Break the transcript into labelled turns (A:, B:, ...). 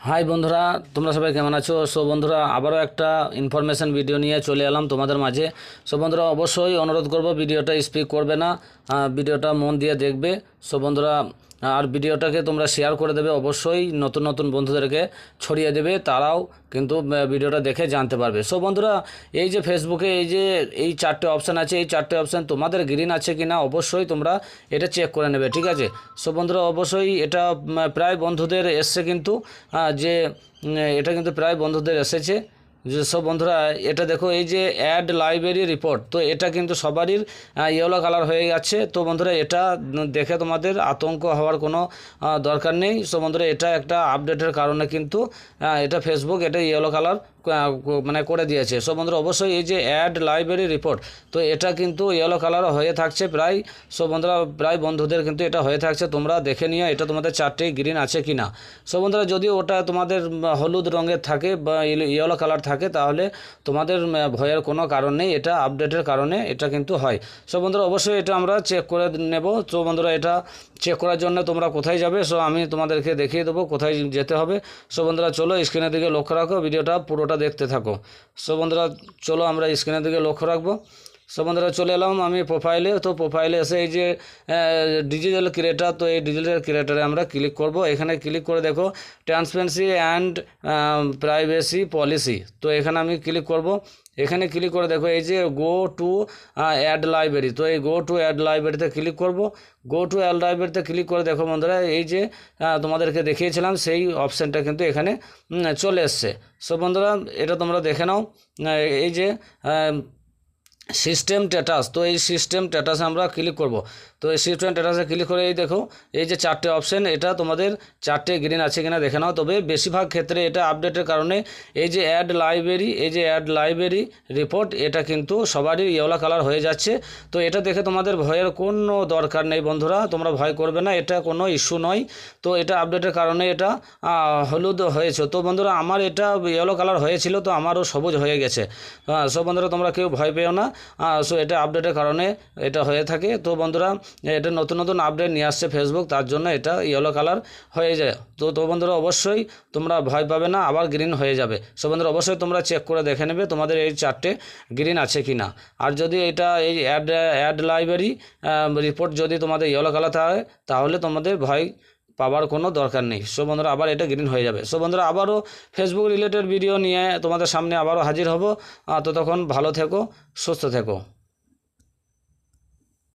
A: High বন্ধুরা, তোমরা সবাই কেমন আছো? সো বন্ধুরা, আবারও একটা ইনফরমেশন ভিডিও নিয়ে চলে এলাম তোমাদের মাঝে। সো বন্ধুরা, অবশ্যই অনুরোধ করব ভিডিওটা স্কিপ করবে না, ভিডিওটা মন দিয়ে দেখবে। সো বন্ধুরা, আর ভিডিওটাকে তোমরা শেয়ার করে দেবে, অবশ্যই নতুন নতুন বন্ধুদেরকে ছড়িয়ে দেবে, তারাও কিন্তু ভিডিওটা দেখে জানতে পারবে। সো বন্ধুরা, এই যে ফেসবুকে এই চারটে অপশান আছে, এই চারটে অপশান তোমাদের গ্রিন আছে কি না অবশ্যই তোমরা এটা চেক করে নেবে, ঠিক আছে? সো বন্ধুরা, অবশ্যই এটা প্রায় বন্ধুদের এসছে কিন্তু, এটা কিন্তু প্রায় বন্ধুদের এসেছে। যে সব বন্ধুরা, এটা দেখো, এই যে অ্যাড লাইব্রেরি রিপোর্ট, তো এটা কিন্তু সবারই ইয়েলো কালার হয়ে যাচ্ছে। তো বন্ধুরা, এটা দেখে তোমাদের আতঙ্ক হওয়ার কোনো দরকার নেই। সো বন্ধুরা, এটা একটা আপডেটের কারণে কিন্তু এটা ফেসবুক এটা ইয়েলো কালার মানে করে দিয়েছে। সো বন্ধুরা, অবশ্যই এই যে অ্যাড লাইব্রেরি রিপোর্ট, তো এটা কিন্তু ইয়েলো কালার হয়ে থাকছে প্রায়। সো বন্ধুরা, প্রায় বন্ধুদের কিন্তু এটা হয়ে থাকছে, তোমরা দেখে নিও এটা তোমাদের চারটেই গ্রিন আছে কি না। সো বন্ধুরা, যদি ওটা তোমাদের হলুদ রঙের থাকে বা ইয়েলো কালার থাকে, তাহলে তোমাদের ভয়ের কোনো কারণ নেই, এটা আপডেটের কারণে এটা কিন্তু হয়। সো বন্ধুরা, অবশ্যই এটা আমরা চেক করে নেব। তো বন্ধুরা, এটা চেক করার জন্য তোমরা কোথায় যাবে, সো আমি তোমাদেরকে দেখিয়ে দেবো কোথায় যেতে হবে। সো বন্ধুরা, চলো স্ক্রিনের দিকে লক্ষ্য রাখো, ভিডিওটা পুরোটা দেখতে থাকো। সো বন্ধুরা, চলো আমরা স্ক্রিনের দিকে লক্ষ্য রাখবো। সো বন্ধুরা, চলে এলাম আমি প্রোফাইলে। তো প্রোফাইলে এসে এই যে ডিজিটাল ক্রিয়েটার, তো এই ডিজিটাল ক্রিয়েটারে আমরা ক্লিক করব। এখানে ক্লিক করে দেখো ট্রান্সপারেন্সি অ্যান্ড প্রাইভেসি পলিসি, তো এখানে আমি ক্লিক করব। এখানে ক্লিক করে দেখো এই যে গো টু অ্যাড লাইব্রেরি, তো এই গো টু অ্যাড লাইব্রেরিতে ক্লিক করব। গো টু অ্যাড লাইব্রেরিতে ক্লিক করে দেখো বন্ধুরা, এই যে তোমাদেরকে দেখিয়েছিলাম সেই অপশানটা কিন্তু এখানে চলে এসছে। সো বন্ধুরা, এটা তোমরা দেখে নাও। এই যে সিস্টেম স্ট্যাটাস, তো এই সিস্টেম স্ট্যাটাসে আমরা ক্লিক করব। তো এই সিস্টেম স্ট্যাটাসে ক্লিক করে এই দেখো এই যে চারটে অপশান, এটা তোমাদের চারটে গ্রিন আছে কিনা দেখে নাও। তবে বেশিরভাগ ক্ষেত্রে এটা আপডেটের কারণে এই যে অ্যাড লাইব্রেরি, এই যে অ্যাড লাইব্রেরি রিপোর্ট, এটা কিন্তু সবারই ইয়েলো কালার হয়ে যাচ্ছে। তো এটা দেখে তোমাদের ভয়ের কোনো দরকার নেই বন্ধুরা, তোমরা ভয় করবে না, এটা কোনো ইস্যু নয়। তো এটা আপডেটের কারণে এটা হলুদ হয়েছে। তো বন্ধুরা, আমার এটা ইয়েলো কালার হয়েছিল, তো আমারও সবুজ হয়ে গেছে। সব বন্ধুরা, তোমরা কেউ ভয় পেও না। সো এটা আপডেটের কারণে এটা হয়ে থাকে। তো বন্ধুরা, এটা নতুন নতুন আপডেট নিয়ে আসছে ফেসবুক, তার জন্য এটা ইয়েলো কালার হয়ে যায়। তো বন্ধুরা, অবশ্যই তোমরা ভয় পাবে না, আবার গ্রিন হয়ে যাবে। সো বন্ধুরা, অবশ্যই তোমরা চেক করে দেখে নেবে তোমাদের এই চারটে গ্রিন আছে কি না। আর যদি এটা এই অ্যাড লাইব্রেরি রিপোর্ট যদি তোমাদের ইয়েলো কালার থাকে, তাহলে তোমাদের ভয় পাওয়ার কোনো দরকার নেই। সো বন্ধুরা, আবার এটা গ্রিন হয়ে যাবে। সো বন্ধুরা, আবারও ফেসবুক রিলেটেড ভিডিও নিয়ে তোমাদের সামনে আবারও হাজির হব। ততক্ষণ ভালো থেকো, সুস্থ থেকো।